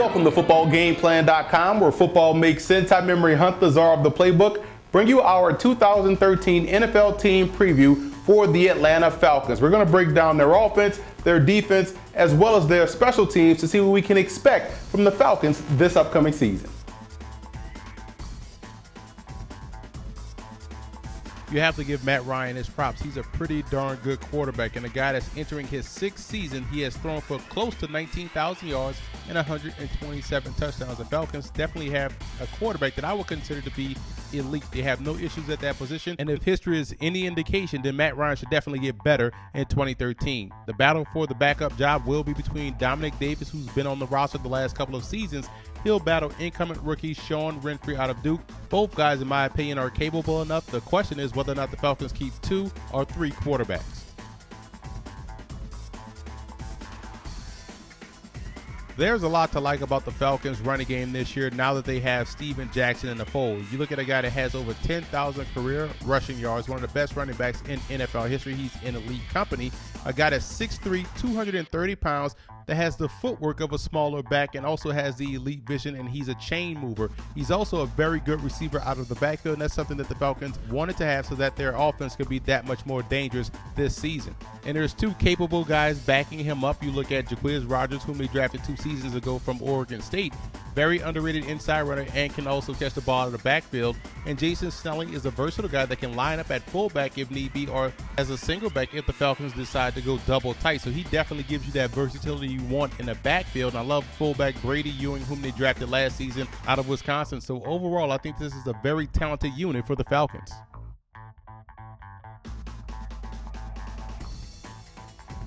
Welcome to footballgameplan.com, where football makes sense. I'm Memory Hunt, the czar of the playbook. Bring you our 2013 NFL team preview for the Atlanta Falcons. We're going to break down their offense, their defense, as well as their special teams to see what we can expect from the Falcons this upcoming season. You have to give Matt Ryan his props. He's a pretty darn good quarterback, and a guy that's entering his sixth season. He has thrown for close to 19,000 yards and 127 touchdowns. The Falcons definitely have a quarterback that I would consider to be elite. They have no issues at that position, and if history is any indication, then Matt Ryan should definitely get better in 2013. The battle for the backup job will be between Dominic Davis, who's been on the roster the last couple of seasons. He'll battle incoming rookie Sean Renfrey out of Duke. Both guys, in my opinion, are capable enough. The question is whether or not the Falcons keep 2 or 3 quarterbacks. There's a lot to like about the Falcons' running game this year now that they have Steven Jackson in the fold. You look at a guy that has over 10,000 career rushing yards, one of the best running backs in NFL history. He's in elite company. A guy that's 6'3", 230 pounds, that has the footwork of a smaller back and also has the elite vision, and he's a chain mover. He's also a very good receiver out of the backfield, and that's something that the Falcons wanted to have so that their offense could be that much more dangerous this season. And there's 2 capable guys backing him up. You look at Jacquizz Rodgers, whom they drafted 2 seasons ago from Oregon State. Very underrated inside runner and can also catch the ball out of the backfield. And Jason Snelling is a versatile guy that can line up at fullback if need be, or as a single back if the Falcons decide to go double tight. So he definitely gives you that versatility you want in the backfield. And I love fullback Brady Ewing, whom they drafted last season out of Wisconsin. So overall, I think this is a very talented unit for the Falcons.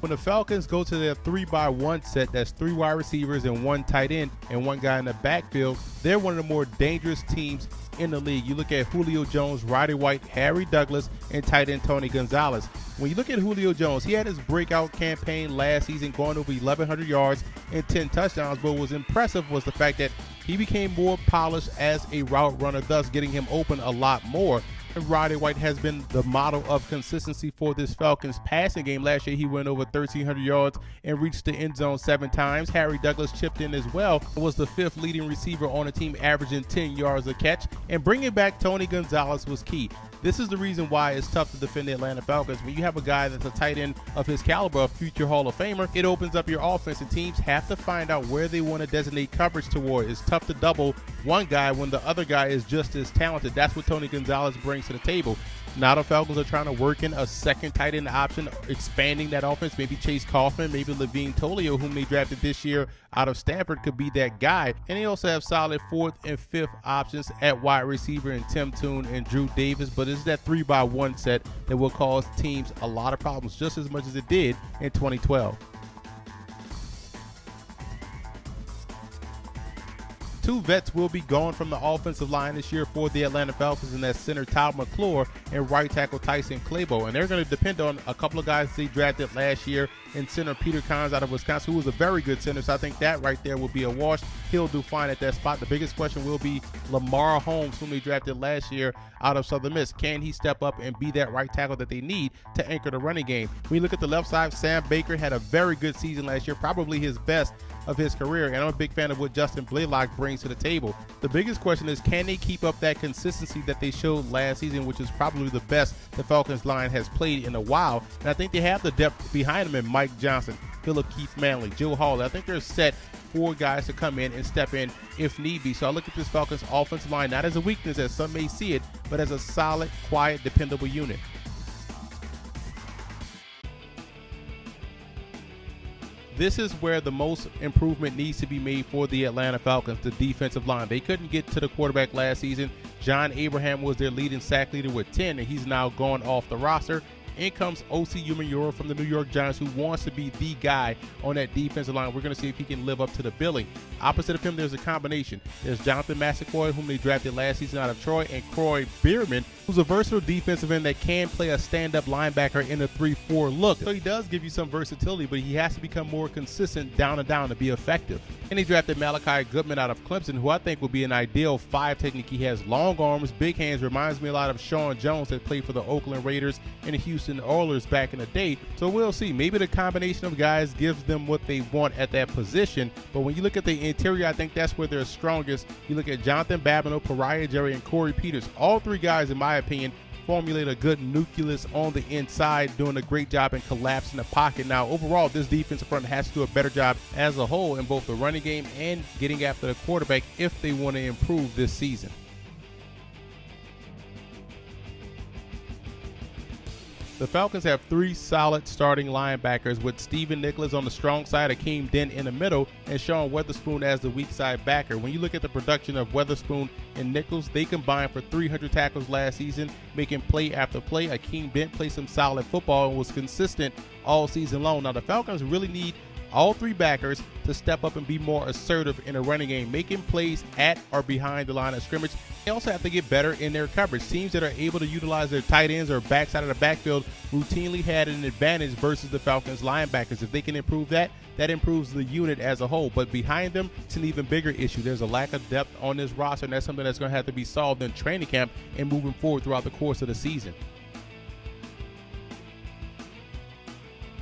When the Falcons go to their 3-by-1 set, that's 3 wide receivers and 1 tight end and 1 guy in the backfield, they're one of the more dangerous teams in the league. You look at Julio Jones, Roddy White, Harry Douglas, and tight end Tony Gonzalez. When you look at Julio Jones, he had his breakout campaign last season going over 1,100 yards and 10 touchdowns, but what was impressive was the fact that he became more polished as a route runner, thus getting him open a lot more. And Roddy White has been the model of consistency for this Falcons passing game. Last year, he went over 1,300 yards and reached the end zone 7 times. Harry Douglas chipped in as well, was the 5th leading receiver on the team, averaging 10 yards a catch. And bringing back Tony Gonzalez was key. This is the reason why it's tough to defend the Atlanta Falcons. When you have a guy that's a tight end of his caliber, a future Hall of Famer, it opens up your offense, and teams have to find out where they want to designate coverage toward. It's tough to double one guy when the other guy is just as talented. That's what Tony Gonzalez brings to the table. Now the Falcons are trying to work in a second tight end option, expanding that offense. Maybe Chase Kaufman, maybe Levine Tolio, whom they drafted this year out of Stanford, could be that guy. And they also have solid 4th and 5th options at wide receiver in Tim Toon and Drew Davis. But it's that 3-by-1 set that will cause teams a lot of problems, just as much as it did in 2012. 2 vets will be gone from the offensive line this year for the Atlanta Falcons, and that's center Todd McClure and right tackle Tyson Clabo. And they're going to depend on a couple of guys they drafted last year, and center Peter Kahns out of Wisconsin, who was a very good center. So I think that right there will be a wash. He'll do fine at that spot. The biggest question will be Lamar Holmes, whom they drafted last year out of Southern Miss. Can he step up and be that right tackle that they need to anchor the running game? When you look at the left side, Sam Baker had a very good season last year, probably his best of his career, and I'm a big fan of what Justin Blaylock brings to the table. The biggest question is, can they keep up that consistency that they showed last season, which is probably the best the Falcons line has played in a while? And I think they have the depth behind them in Mike Johnson, Philip Keith Manley, Joe Hall. I think they're set for guys to come in and step in if need be. So I look at this Falcons offensive line not as a weakness as some may see it, but as a solid, quiet, dependable unit. This is where the most improvement needs to be made for the Atlanta Falcons, the defensive line. They couldn't get to the quarterback last season. John Abraham was their leading sack leader with 10, and he's now gone off the roster. In comes O.C. Umenyiora from the New York Giants, who wants to be the guy on that defensive line. We're going to see if he can live up to the billing. Opposite of him, there's a combination. There's Jonathan Massaquoi, whom they drafted last season out of Troy, and Croy Bierman, who's a versatile defensive end that can play a stand-up linebacker in a 3-4 look. So he does give you some versatility, but he has to become more consistent down and down to be effective. And he drafted Malachi Goodman out of Clemson, who I think would be an ideal 5 technique. He has long arms, big hands, reminds me a lot of Sean Jones that played for the Oakland Raiders and the Houston Houston Oilers back in the day. So we'll see. Maybe the combination of guys gives them what they want at that position. But when you look at the interior, I think that's where they're strongest. You look at Jonathan Babineau, Pariah Jerry, and Corey Peters. All three guys, in my opinion, formulate a good nucleus on the inside, doing a great job in collapsing the pocket. Now, overall, this defensive front has to do a better job as a whole in both the running game and getting after the quarterback if they want to improve this season. The Falcons have three solid starting linebackers with Steven Nicholas on the strong side, Akeem Dent in the middle, and Sean Weatherspoon as the weak side backer. When you look at the production of Weatherspoon and Nichols, they combined for 300 tackles last season, making play after play. Akeem Dent played some solid football and was consistent all season long. Now, the Falcons really need all three backers to step up and be more assertive in a running game, making plays at or behind the line of scrimmage. They also have to get better in their coverage. Teams that are able to utilize their tight ends or backs out of the backfield routinely had an advantage versus the Falcons linebackers. If they can improve that, that improves the unit as a whole. But behind them, it's an even bigger issue. There's a lack of depth on this roster, and that's something that's going to have to be solved in training camp and moving forward throughout the course of the season.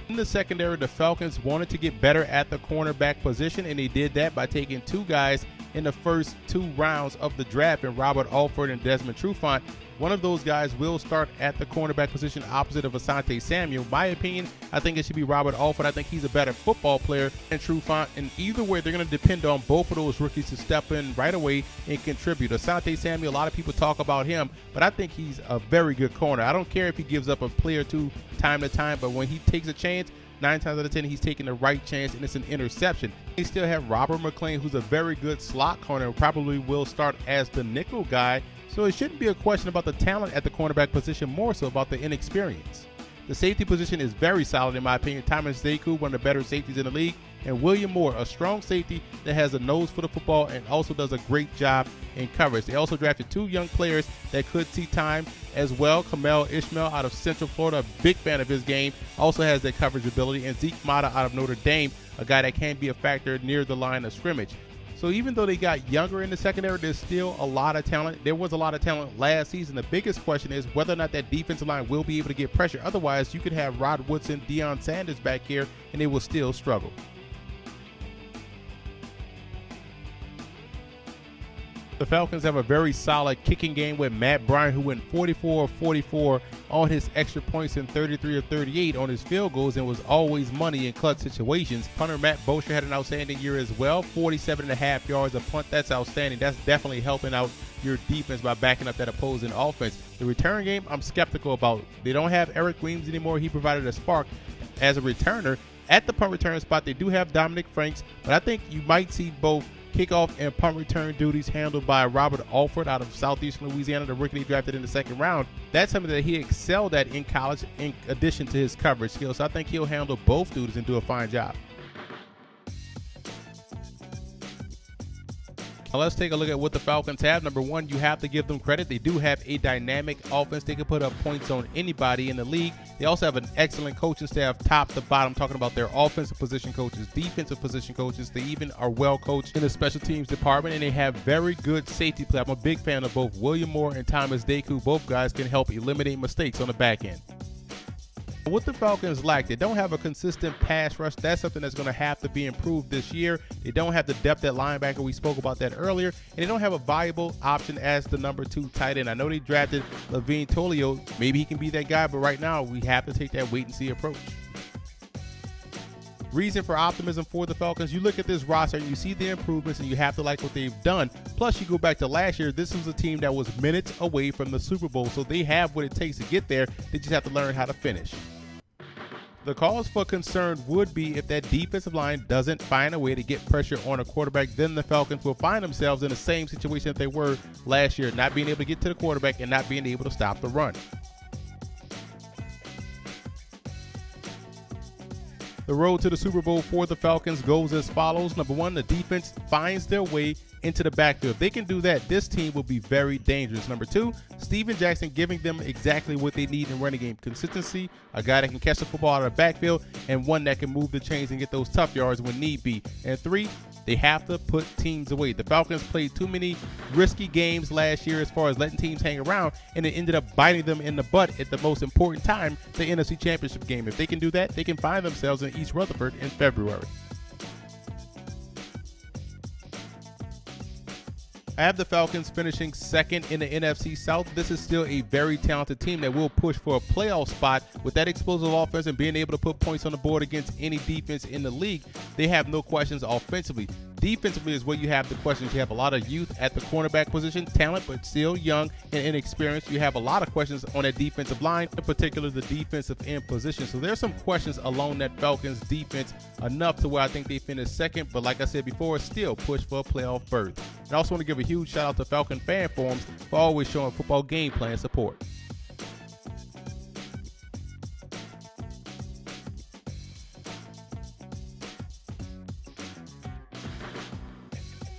In the secondary, the Falcons wanted to get better at the cornerback position, and they did that by taking two guys in the first two rounds of the draft, in Robert Alford and Desmond Trufant. One of those guys will start at the cornerback position opposite of Asante Samuel. My opinion, I think it should be Robert Alford. I think he's a better football player than Trufant, and either way, they're going to depend on both of those rookies to step in right away and contribute. Asante Samuel, a lot of people talk about him, but I think he's a very good corner. I don't care if he gives up a play or two time to time, but when he takes a chance, 9 times out of 10, he's taking the right chance, and it's an interception. They still have Robert McClain, who's a very good slot corner, and probably will start as the nickel guy. So it shouldn't be a question about the talent at the cornerback position, more so about the inexperience. The safety position is very solid, in my opinion. Thomas Deku, one of the better safeties in the league, and William Moore, a strong safety that has a nose for the football and also does a great job in coverage. They also drafted two young players that could see time as well. Kamel Ishmael out of Central Florida, a big fan of his game, also has that coverage ability, and Zeke Mata out of Notre Dame, a guy that can be a factor near the line of scrimmage. So even though they got younger in the secondary, there's still a lot of talent. There was a lot of talent last season. The biggest question is whether or not that defensive line will be able to get pressure. Otherwise, you could have Rod Woodson, Deion Sanders back here, and they will still struggle. The Falcons have a very solid kicking game with Matt Bryant, who went 44 of 44 on his extra points and 33 of 38 on his field goals and was always money in clutch situations. Punter Matt Bosher had an outstanding year as well, 47.5 yards a punt. That's outstanding. That's definitely helping out your defense by backing up that opposing offense. The return game, I'm skeptical about. They don't have Eric Weems anymore. He provided a spark as a returner. At the punt return spot, they do have Dominic Franks, but I think you might see both kickoff and punt return duties handled by Robert Alford out of Southeastern Louisiana, the rookie he drafted in the second round. That's something that he excelled at in college in addition to his coverage skills. So I think he'll handle both duties and do a fine job. Now let's take a look at what the Falcons have. Number one, you have to give them credit. They do have a dynamic offense. They can put up points on anybody in the league. They also have an excellent coaching staff top to bottom, talking about their offensive position coaches, defensive position coaches. They even are well coached in the special teams department, and they have very good safety play. I'm a big fan of both William Moore and Thomas Deku. Both guys can help eliminate mistakes on the back end. What the Falcons lack, they don't have a consistent pass rush. That's something that's going to have to be improved this year. They don't have the depth at linebacker. We spoke about that earlier. And they don't have a viable option as the number 2 tight end. I know they drafted Levine Tolio. Maybe he can be that guy, but right now we have to take that wait-and-see approach. Reason for optimism for the Falcons, you look at this roster and you see the improvements and you have to like what they've done. Plus, you go back to last year, this was a team that was minutes away from the Super Bowl, so they have what it takes to get there. They just have to learn how to finish. The cause for concern would be if that defensive line doesn't find a way to get pressure on a quarterback, then the Falcons will find themselves in the same situation that they were last year, not being able to get to the quarterback and not being able to stop the run. The road to the Super Bowl for the Falcons goes as follows. Number one, the defense finds their way into the backfield. If they can do that, this team will be very dangerous. Number two, Steven Jackson giving them exactly what they need in running game. Consistency, a guy that can catch the football out of the backfield, and one that can move the chains and get those tough yards when need be. And three, They have to put teams away. The Falcons played too many risky games last year as far as letting teams hang around, and it ended up biting them in the butt at the most important time, the NFC Championship game. If they can do that, they can find themselves in East Rutherford in February. I have the Falcons finishing second in the NFC South. This is still a very talented team that will push for a playoff spot. With that explosive offense and being able to put points on the board against any defense in the league, they have no questions offensively. Defensively is where you have the questions. You have a lot of youth at the cornerback position, talent, but still young and inexperienced. You have a lot of questions on that defensive line, in particular the defensive end position. So there's some questions along that Falcons defense, enough to where I think they finish second. But like I said before, still push for a playoff berth. And I also want to give a huge shout out to Falcon fan forums for always showing football game plan support.